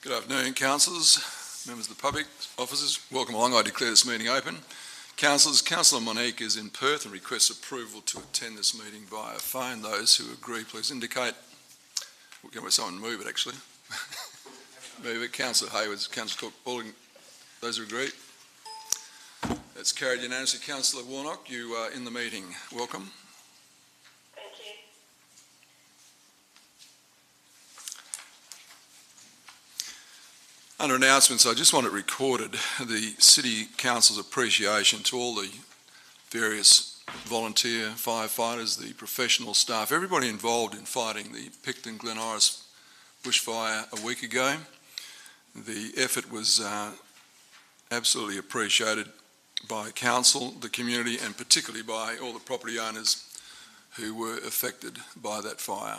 Good afternoon, councillors, members of the public, officers. Welcome along. I declare this meeting open. Councillors, Councillor Monique is in Perth and requests approval to attend this meeting via phone. Those who agree, please indicate. We'll get someone move it, actually. Move it. Councillor Hayward, Councillor Cook, Balding. Those who agree. That's carried unanimously. Councillor Warnock, you are in the meeting. Welcome. Thank you. Under announcements, I just want it recorded the City Council's appreciation to all the various volunteer firefighters, the professional staff, everybody involved in fighting the Picton Glen Iris bushfire a week ago. The effort was absolutely appreciated by council, the community, and particularly by all the property owners who were affected by that fire.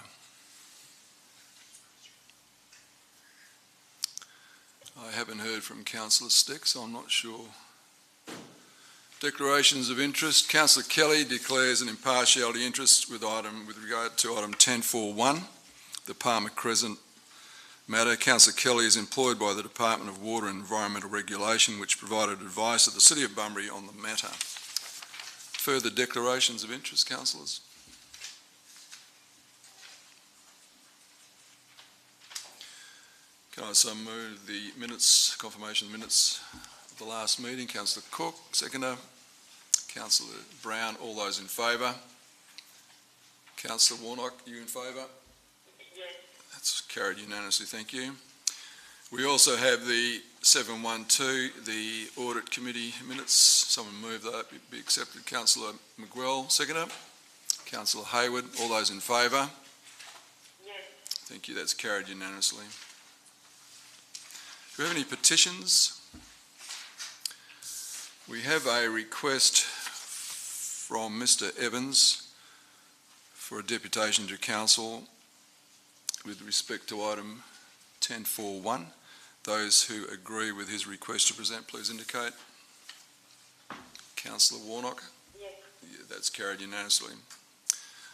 I haven't heard from Councillor Stick, so I'm not sure. Declarations of interest. Councillor Kelly declares an impartiality interest with regard to item 10.4.1, the Palmer Crescent matter. Councillor Kelly is employed by the Department of Water and Environmental Regulation, which provided advice to the City of Bunbury on the matter. Further declarations of interest, councillors? Can I so move the minutes, confirmation of minutes of the last meeting? Councillor Cook, seconder. Councillor Brown, all those in favour? Councillor Warnock, you in favour? Yes. That's carried unanimously, thank you. We also have the 7.1.2, the Audit Committee minutes. Someone move that, be accepted. Councillor McGwell, seconder. Councillor Hayward, all those in favour? Yes. Thank you, that's carried unanimously. Do we have any petitions? We have a request from Mr Evans for a deputation to council with respect to item 10.4.1. Those who agree with his request to present, please indicate. Councillor Warnock? Yes. Yeah, that's carried unanimously.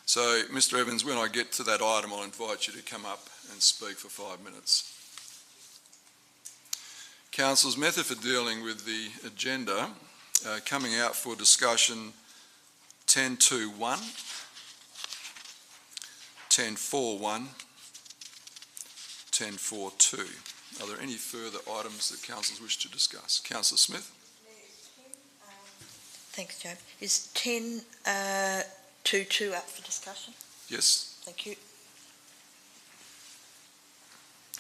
So, Mr Evans, when I get to that item, I'll invite you to come up and speak for 5 minutes. Council's method for dealing with the agenda, coming out for discussion 10.2.1, 10.4.1, 10.4.2. Are there any further items that councillors wish to discuss? Councillor Smith? Thanks, Joe. Is 10.2.2 up for discussion? Yes. Thank you.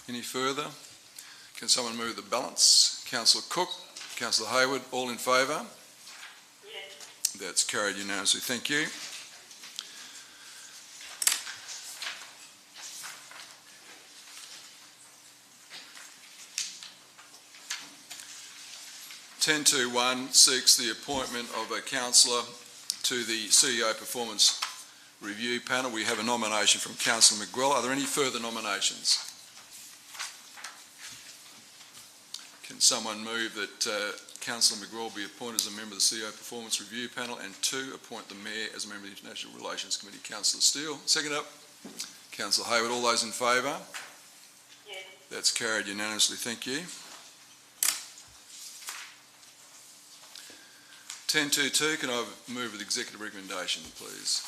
Any further? Can someone move the balance? Councillor Cook, Councillor Hayward, all in favour? Yes. That's carried unanimously. Thank you. (10.2.1) seeks the appointment of a councillor to the CEO Performance Review Panel. We have a nomination from Councillor McGwell. Are there any further nominations? Can someone move that Councillor McGraw be appointed as a member of the CEO Performance Review Panel, and 2, appoint the Mayor as a member of the International Relations Committee? Councillor Steele. Second up. Councillor Hayward. All those in favour? Yes. That's carried unanimously. Thank you. 10.2.2, can I move with executive recommendation, please?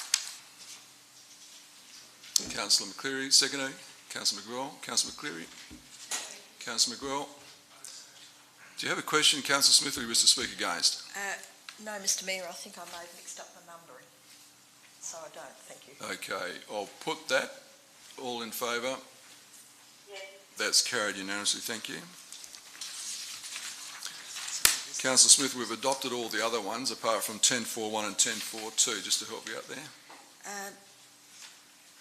Councillor McCleary. Second. Councillor McGraw. Councillor McCleary. Councillor McGraw. Do you have a question, Councillor Smith, or you wish to speak against? No, Mr Mayor, I think I may have mixed up the numbering, so I don't, thank you. Okay, I'll put that. All in favour? Yes. That's carried unanimously, thank you. Councillor Smith, we've adopted all the other ones apart from 10.4.1 and 10.4.2, just to help you out there.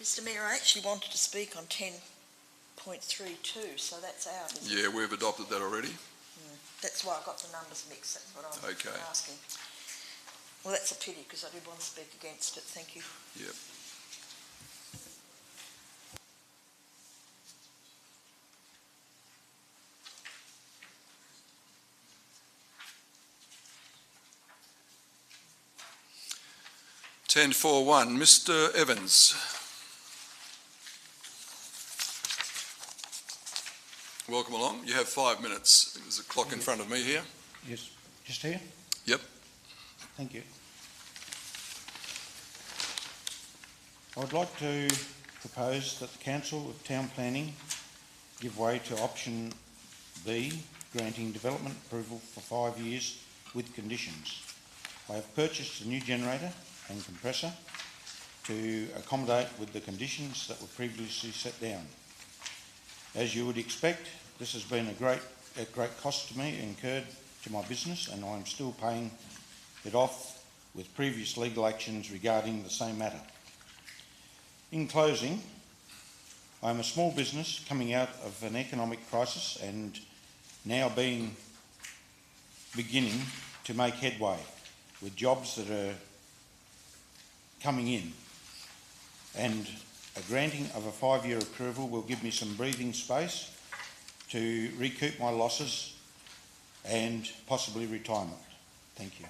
Mr Mayor, I actually wanted to speak on 10.3.2, so that's out, isn't it? Yeah, we've adopted that already. That's why I got the numbers mixed, that's what I was asking. Well, that's a pity, because I did want to speak against it, thank you. Yep. (10.4.1), Mr Evans. Welcome along. You have 5 minutes. There's a clock in front of me here. Yes, just here? Yep. Thank you. I would like to propose that the Council of Town Planning give way to option B, granting development approval for 5 years with conditions. I have purchased a new generator and compressor to accommodate with the conditions that were previously set down. As you would expect, this has been at great cost to me incurred to my business, and I am still paying it off with previous legal actions regarding the same matter. In closing, I am a small business coming out of an economic crisis and now beginning to make headway with jobs that are coming in, and a granting of a 5-year approval will give me some breathing space to recoup my losses and possibly retirement. Thank you.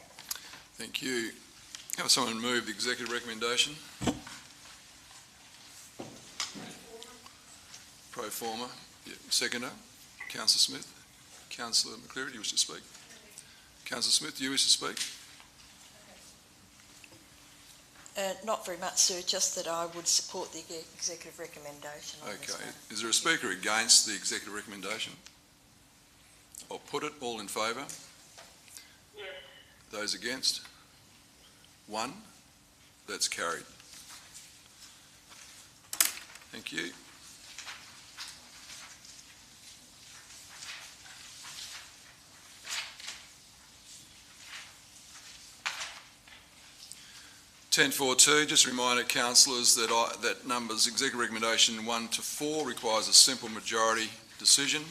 Thank you. Have someone move the executive recommendation? Pro forma. Yep. Seconder. Councillor Smith. Councillor McCleary, do you wish to speak? Councillor Smith, do you wish to speak? Not very much, sir, just that I would support the executive recommendation on this Okay. one. Is there a speaker against the executive recommendation? I'll put it. All in favour? Yes. Those against? 1. That's carried. Thank you. (10.4.2), just a reminder, councillors, that numbers executive recommendation 1 to 4 requires a simple majority decision.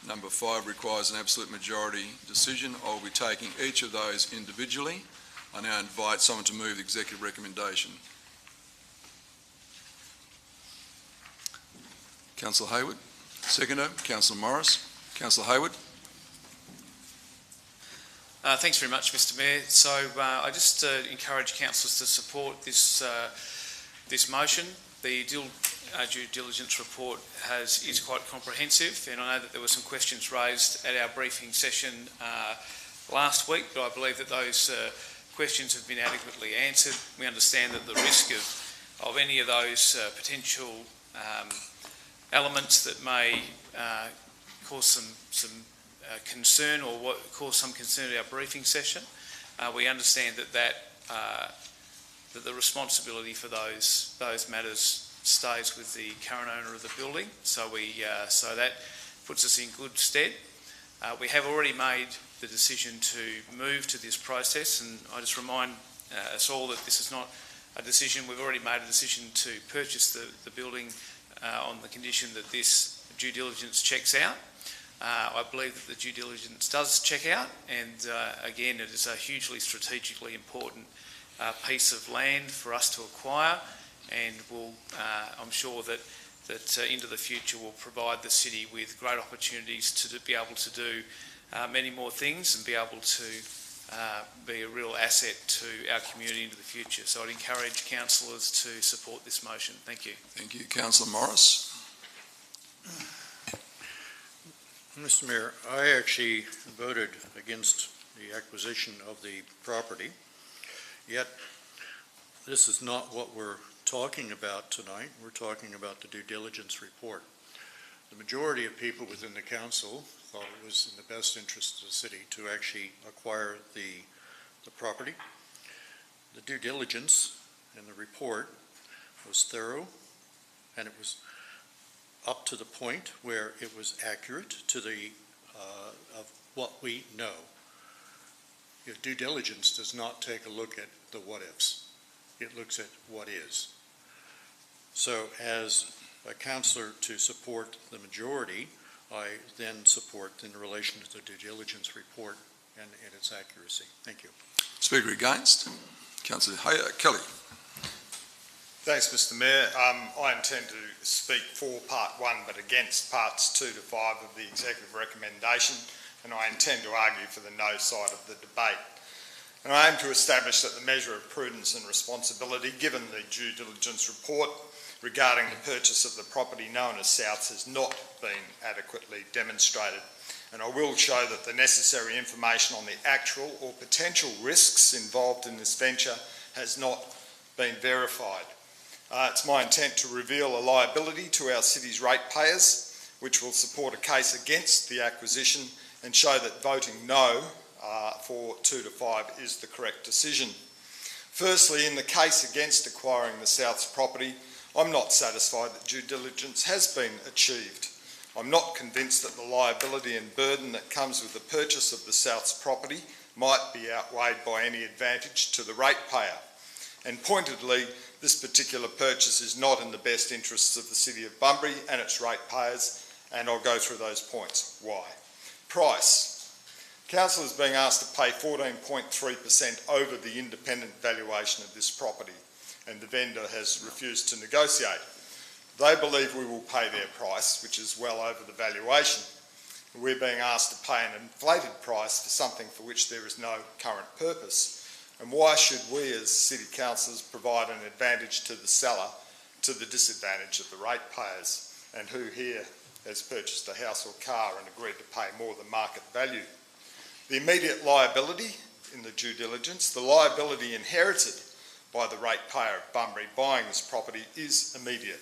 Number 5 requires an absolute majority decision. I will be taking each of those individually. I now invite someone to move the executive recommendation. Councillor Hayward. Seconder, Councillor Morris. Councillor Hayward. Thanks very much, Mr Mayor. So I just encourage councillors to support this motion. The due diligence report is quite comprehensive, and I know that there were some questions raised at our briefing session last week, but I believe that those questions have been adequately answered. We understand that the risk of any of those potential elements that may cause some concern or cause some concern at our briefing session. We understand that the responsibility for those matters stays with the current owner of the building. So that puts us in good stead. We have already made the decision to move to this process, and I just remind us all that this is not a decision. We've already made a decision to purchase the building on the condition that this due diligence checks out. I believe that the due diligence does check out, and again, it is a hugely strategically important piece of land for us to acquire, and I'm sure that into the future will provide the city with great opportunities to be able to do many more things and be able to be a real asset to our community into the future. So I'd encourage councillors to support this motion. Thank you. Thank you. Councillor Morris. Mr Mayor, I actually voted against the acquisition of the property, yet this is not what we're talking about tonight. We're talking about the due diligence report. The majority of people within the council thought it was in the best interest of the city to actually acquire the property. The due diligence in the report was thorough, and it was up to the point where it was accurate to the of what we know. Your due diligence does not take a look at the what-ifs. It looks at what is. So as a councillor to support the majority, I then support in relation to the due diligence report and its accuracy. Thank you. Speaker against? Councillor Kelly. Thanks, Mr Mayor. I intend to speak for part 1 but against parts 2 to 5 of the executive recommendation, and I intend to argue for the no side of the debate. And I aim to establish that the measure of prudence and responsibility given the due diligence report regarding the purchase of the property known as Souths has not been adequately demonstrated. And I will show that the necessary information on the actual or potential risks involved in this venture has not been verified. It's my intent to reveal a liability to our city's ratepayers, which will support a case against the acquisition and show that voting no for 2 to 5 is the correct decision. Firstly, in the case against acquiring the Souths property, I'm not satisfied that due diligence has been achieved. I'm not convinced that the liability and burden that comes with the purchase of the Souths property might be outweighed by any advantage to the ratepayer. And pointedly, this particular purchase is not in the best interests of the City of Bunbury and its ratepayers, and I'll go through those points. Why? Price. Council is being asked to pay 14.3% over the independent valuation of this property, and the vendor has refused to negotiate. They believe we will pay their price, which is well over the valuation. We're being asked to pay an inflated price for something for which there is no current purpose. And why should we as city councillors provide an advantage to the seller to the disadvantage of the ratepayers? And who here has purchased a house or car and agreed to pay more than market value? The immediate liability in the due diligence, the liability inherited by the ratepayer of Bunbury buying this property is immediate.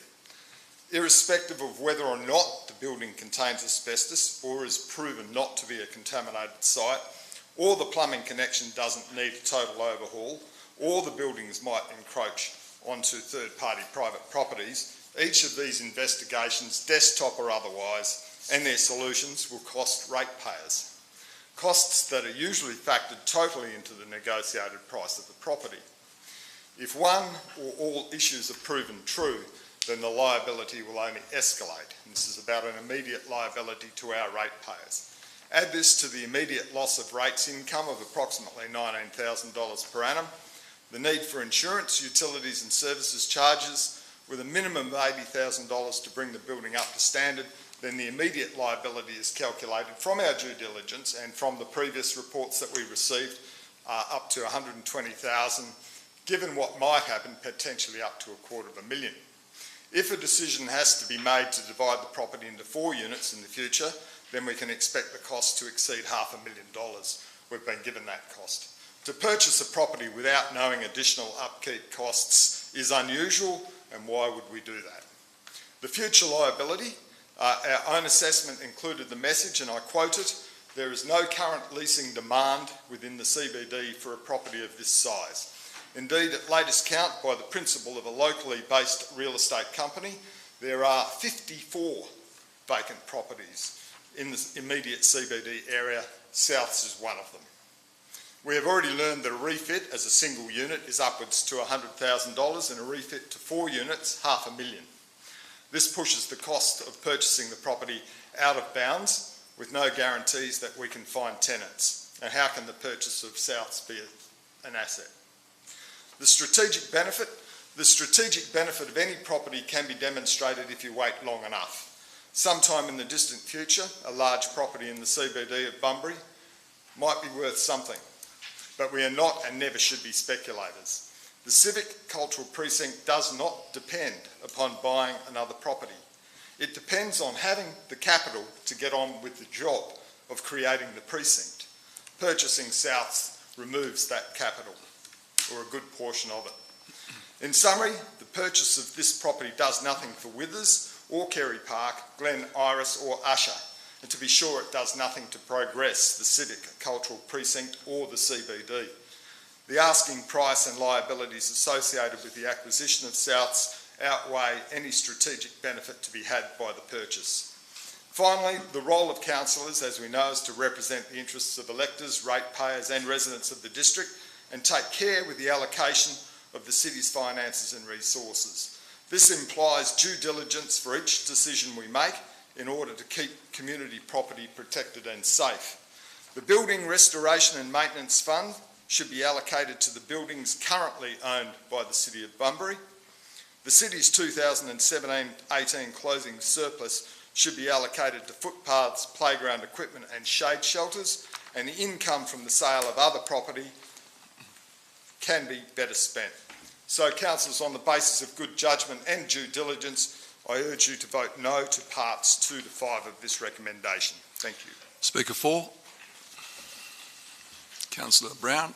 Irrespective of whether or not the building contains asbestos or is proven not to be a contaminated site, or the plumbing connection doesn't need a total overhaul, or the buildings might encroach onto third-party private properties, each of these investigations, desktop or otherwise, and their solutions will cost ratepayers. Costs that are usually factored totally into the negotiated price of the property. If one or all issues are proven true, then the liability will only escalate. And this is about an immediate liability to our ratepayers. Add this to the immediate loss of rates income of approximately $19,000 per annum, the need for insurance, utilities and services charges with a minimum of $80,000 to bring the building up to standard, then the immediate liability is calculated from our due diligence and from the previous reports that we received up to $120,000, given what might happen, potentially up to $250,000. If a decision has to be made to divide the property into 4 units in the future, then we can expect the cost to exceed $500,000. We've been given that cost. To purchase a property without knowing additional upkeep costs is unusual, and why would we do that? The future liability, our own assessment included the message, and I quote it, "There is no current leasing demand within the CBD for a property of this size. Indeed, at latest count by the principal of a locally based real estate company, there are 54 vacant properties in the immediate CBD area. Souths is one of them. We have already learned that a refit as a single unit is upwards to $100,000 and a refit to 4 units, $500,000. This pushes the cost of purchasing the property out of bounds with no guarantees that we can find tenants. And how can the purchase of Souths be an asset? The strategic benefit of any property can be demonstrated if you wait long enough. Sometime in the distant future, a large property in the CBD of Bunbury might be worth something, but we are not and never should be speculators. The civic cultural precinct does not depend upon buying another property. It depends on having the capital to get on with the job of creating the precinct. Purchasing Souths removes that capital, or a good portion of it. In summary, the purchase of this property does nothing for Withers or Kerry Park, Glen Iris or Usher, and to be sure it does nothing to progress the civic cultural precinct or the CBD. The asking price and liabilities associated with the acquisition of Souths outweigh any strategic benefit to be had by the purchase. Finally, the role of councillors, as we know, is to represent the interests of electors, ratepayers and residents of the district and take care with the allocation of the city's finances and resources. This implies due diligence for each decision we make in order to keep community property protected and safe. The Building Restoration and Maintenance Fund should be allocated to the buildings currently owned by the City of Bunbury. The City's 2017-18 closing surplus should be allocated to footpaths, playground equipment and shade shelters, and the income from the sale of other property can be better spent. So, councillors, on the basis of good judgment and due diligence, I urge you to vote no to parts 2 to 5 of this recommendation. Thank you. Speaker 4. Councillor Brown.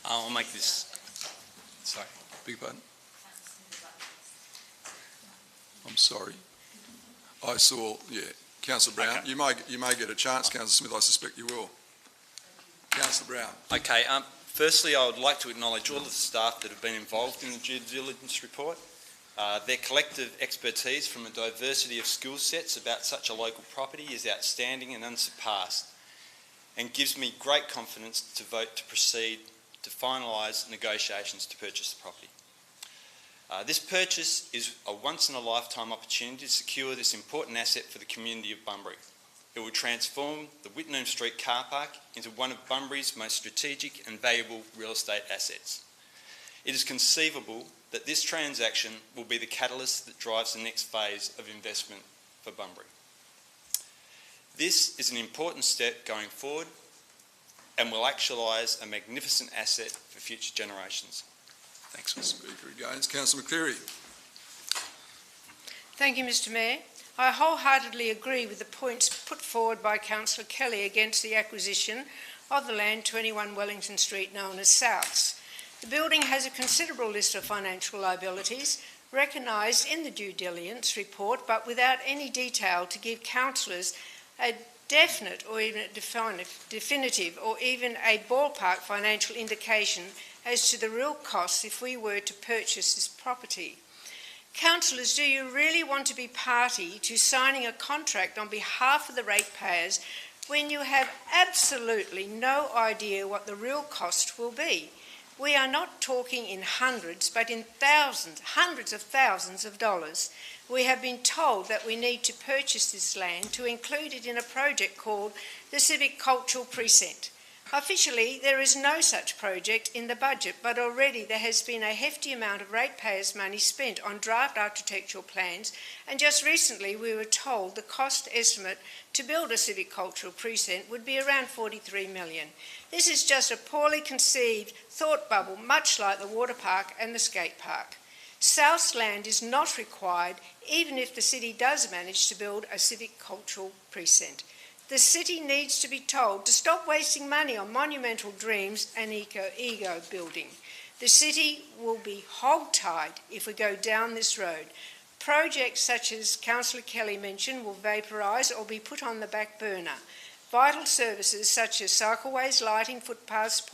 I'll make this. Sorry. Big button. I'm sorry. I saw, Councillor Brown. Okay. You may get a chance, Councillor Smith. I suspect you will. Councillor Brown. Okay. Firstly, I would like to acknowledge all of the staff that have been involved in the due diligence report. Their collective expertise from a diversity of skill sets about such a local property is outstanding and unsurpassed, and gives me great confidence to vote to proceed to finalise negotiations to purchase the property. This purchase is a once-in-a-lifetime opportunity to secure this important asset for the community of Bunbury. It will transform the Whitnum Street car park into one of Bunbury's most strategic and valuable real estate assets. It is conceivable that this transaction will be the catalyst that drives the next phase of investment for Bunbury. This is an important step going forward and will actualise a magnificent asset for future generations. Thanks, Mr. Speaker. Again, Councillor McCleary. Thank you, Mr Mayor. I wholeheartedly agree with the points put forward by Councillor Kelly against the acquisition of the land 21 Wellington Street, known as Souths. The building has a considerable list of financial liabilities recognised in the due diligence report, but without any detail to give councillors a definite or even a definitive or even a ballpark financial indication as to the real costs if we were to purchase this property. Councillors, do you really want to be party to signing a contract on behalf of the ratepayers when you have absolutely no idea what the real cost will be? We are not talking in hundreds, but in thousands, hundreds of thousands of dollars. We have been told that we need to purchase this land to include it in a project called the Civic Cultural Precinct. Officially, there is no such project in the budget, but already there has been a hefty amount of ratepayers' money spent on draft architectural plans, and just recently we were told the cost estimate to build a civic cultural precinct would be around $43 million. This is just a poorly conceived thought bubble, much like the water park and the skate park. South's land is not required, even if the city does manage to build a civic cultural precinct. The city needs to be told to stop wasting money on monumental dreams and ego building. The city will be hog-tied if we go down this road. Projects such as Councillor Kelly mentioned will vaporise or be put on the back burner. Vital services such as cycleways, lighting, footpaths,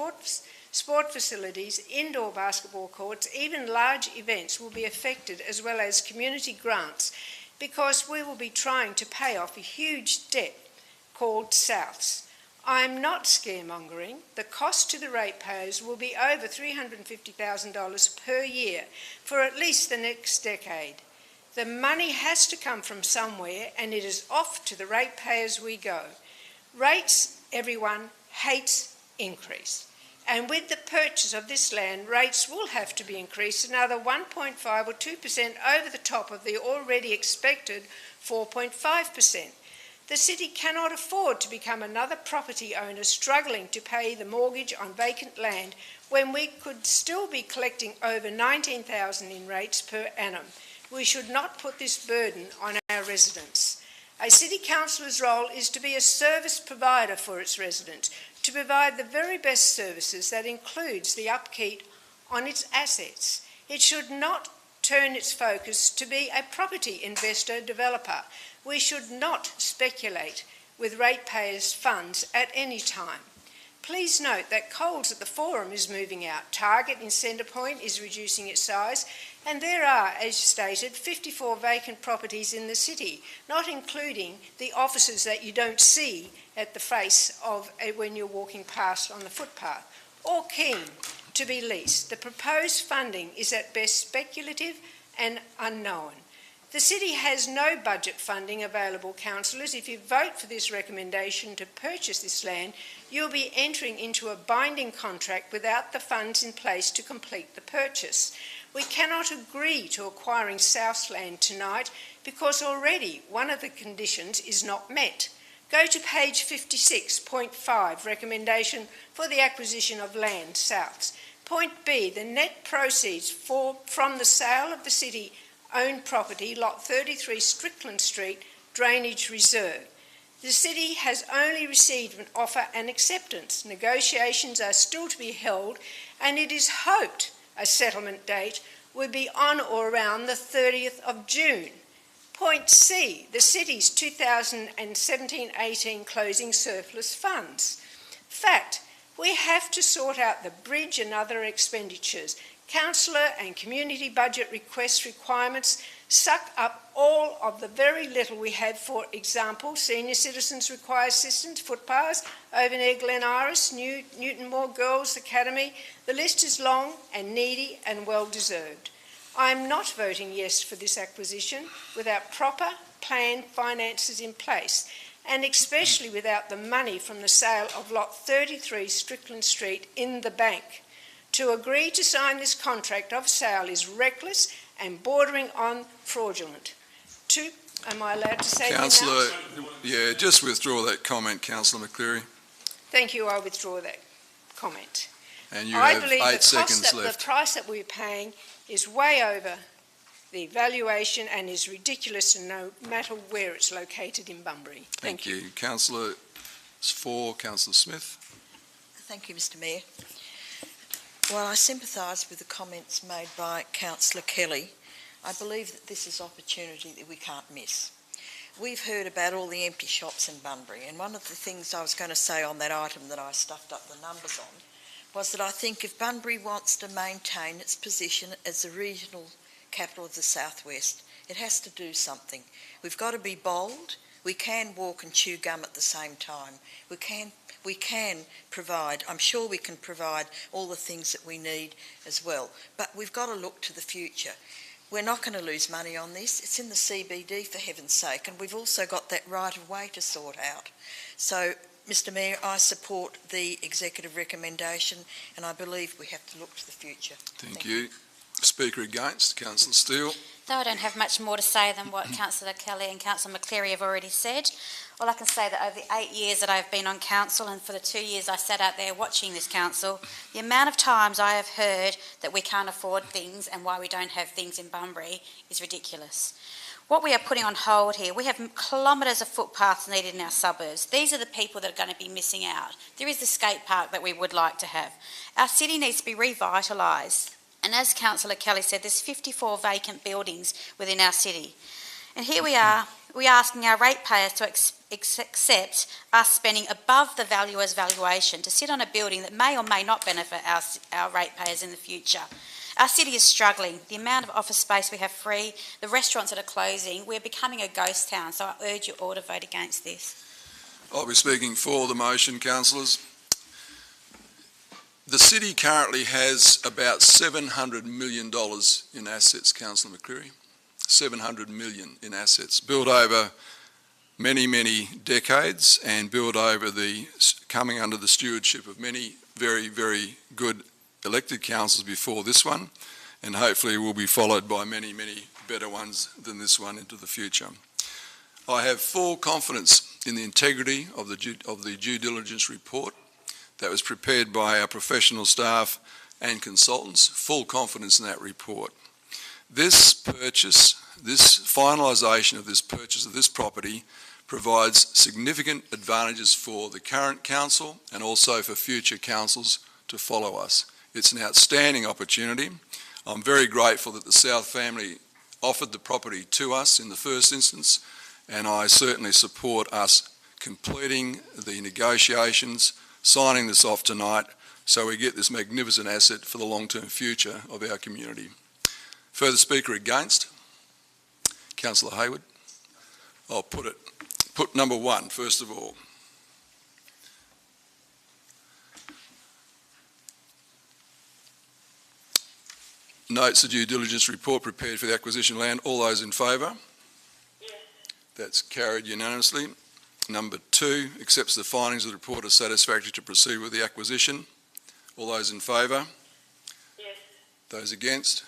sport facilities, indoor basketball courts, even large events will be affected, as well as community grants, because we will be trying to pay off a huge debt called Souths. I am not scaremongering. The cost to the ratepayers will be over $350,000 per year for at least the next decade. The money has to come from somewhere, and it is off to the ratepayers we go. Rates, everyone hates increase. And with the purchase of this land, rates will have to be increased another 1.5 or 2% over the top of the already expected 4.5%. The city cannot afford to become another property owner struggling to pay the mortgage on vacant land when we could still be collecting over $19,000 in rates per annum. We should not put this burden on our residents. A city councillor's role is to be a service provider for its residents, to provide the very best services that includes the upkeep on its assets. It should not turn its focus to be a property investor developer. We should not speculate with ratepayers' funds at any time. Please note that Coles at the Forum is moving out. Target in Centre Point is reducing its size, and there are, as stated, 54 vacant properties in the city, not including the offices that you don't see at the face of when you're walking past on the footpath, all keen to be leased. The proposed funding is at best speculative and unknown. The city has no budget funding available, councillors. If you vote for this recommendation to purchase this land, you'll be entering into a binding contract without the funds in place to complete the purchase. We cannot agree to acquiring South's land tonight because already one of the conditions is not met. Go to page 56.5, recommendation for the acquisition of land, Souths. Point B, the net proceeds from the sale of the city-owned property, Lot 33 Strickland Street, Drainage Reserve. The city has only received an offer and acceptance. Negotiations are still to be held, and it is hoped a settlement date will be on or around the 30th of June. Point C, the city's 2017-18 closing surplus funds. Fact, we have to sort out the bridge and other expenditures. Councillor and community budget requirements suck up all of the very little we have. For example, senior citizens require assistance, footpaths, over near Glen Iris, Newton Moore Girls Academy. The list is long and needy and well deserved. I am not voting yes for this acquisition without proper planned finances in place, and especially without the money from the sale of Lot 33 Strickland Street in the bank. To agree to sign this contract of sale is reckless and bordering on fraudulent. Am I allowed to say that now? Councillor, yeah, just withdraw that comment, Councillor McCleary. Thank you, I withdraw that comment. And you I have believe 8 seconds left. The price that we're paying is way over the valuation and is ridiculous, no matter where it's located in Bunbury. Thank you. Councillor for Councillor Smith. Thank you, Mr Mayor. Well, I sympathise with the comments made by Councillor Kelly. I believe that this is opportunity that we can't miss. We've heard about all the empty shops in Bunbury, and one of the things I was going to say on that item that I stuffed up the numbers on was that I think if Bunbury wants to maintain its position as the regional capital of the southwest, it has to do something. We've got to be bold. We can walk and chew gum at the same time. We can provide, I'm sure we can provide all the things that we need as well, but we've got to look to the future. We're not going to lose money on this. It's in the CBD, for heaven's sake, and we've also got that right of way to sort out. So, Mr Mayor, I support the executive recommendation, and I believe we have to look to the future. Thank you. Speaker against, Councillor Steele. Though I don't have much more to say than what Councillor Kelly and Councillor McCleary have already said, all I can say that over the 8 years that I've been on council and for the 2 years I sat out there watching this council, the amount of times I have heard that we can't afford things and why we don't have things in Bunbury is ridiculous. What we are putting on hold here, we have kilometres of footpaths needed in our suburbs. These are the people that are going to be missing out. There is the skate park that we would like to have. Our city needs to be revitalised. And as Councillor Kelly said, there's 54 vacant buildings within our city. And here we are asking our ratepayers to accept us spending above the valuer's valuation to sit on a building that may or may not benefit our ratepayers in the future. Our city is struggling. The amount of office space we have free, the restaurants that are closing, we're becoming a ghost town. So I urge you all to vote against this. I'll be speaking for the motion, councillors. The city currently has about $700 million in assets, Councillor McCleary. 700 million in assets, built over many, many decades and built over coming under the stewardship of many very, very good elected councils before this one, and hopefully will be followed by many, many better ones than this one into the future. I have full confidence in the integrity of the due diligence report that was prepared by our professional staff and consultants, full confidence in that report. This finalisation of this purchase of this property provides significant advantages for the current council and also for future councils to follow us. It's an outstanding opportunity. I'm very grateful that the South family offered the property to us in the first instance, and I certainly support us completing the negotiations, signing this off tonight, so we get this magnificent asset for the long-term future of our community. Further speaker against? Councillor Hayward. I'll put number 1 first of all. Notes the due diligence report prepared for the acquisition land. All those in favour? Yes. That's carried unanimously. Number 2, accepts the findings of the report as satisfactory to proceed with the acquisition. All those in favour? Yes. Those against?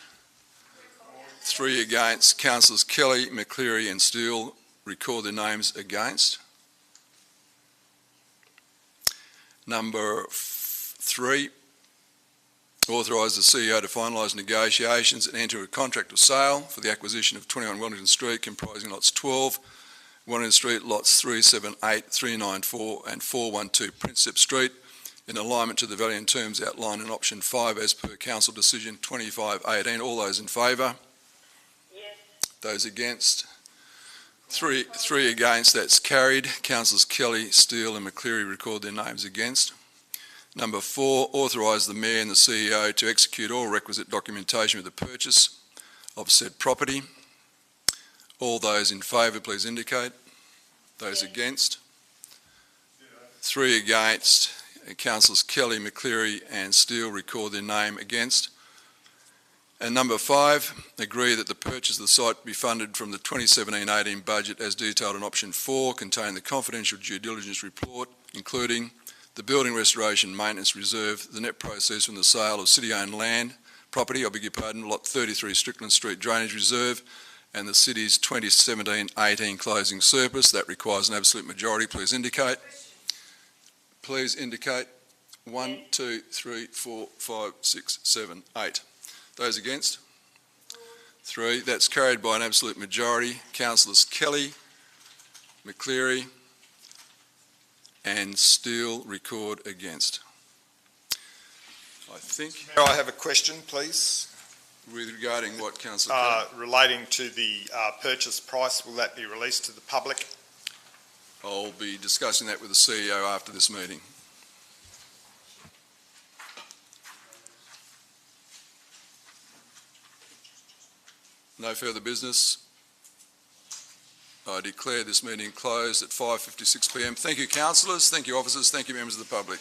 3 against. Councillors Kelly, McCleary and Steele record their names against. Number 3, authorise the CEO to finalise negotiations and enter a contract of sale for the acquisition of 21 Wellington Street, comprising lots 12 Wellington Street, lots 378, 394 and 412 Princep Street, in alignment to the value and terms outlined in option 5 as per Council Decision 2518. All those in favour? Yes. Those against? Three against, that's carried. Councillors Kelly, Steele and McCleary record their names against. Number 4, authorise the Mayor and the CEO to execute all requisite documentation with the purchase of said property. All those in favour, please indicate. Those against? 3 against. Councillors Kelly, McCleary and Steele record their name against. And number 5, agree that the purchase of the site be funded from the 2017-18 budget as detailed in option 4, containing the confidential due diligence report, including the building restoration maintenance reserve, the net proceeds from the sale of city-owned land, property, lot 33 Strickland Street drainage reserve, and the city's 2017-18 closing surplus. That requires an absolute majority. Please indicate. Please indicate. 1, 2, 3, 4, 5, 6, 7, 8. Those against? 3. That's carried by an absolute majority. Councillors Kelly, McCleary and Steele record against. I think, May I have a question, please? regarding what, Councillor Kelly? Relating to the purchase price, will that be released to the public? I'll be discussing that with the CEO after this meeting. No further business. I declare this meeting closed at 5:56 p.m. Thank you, councillors. Thank you, officers. Thank you, members of the public.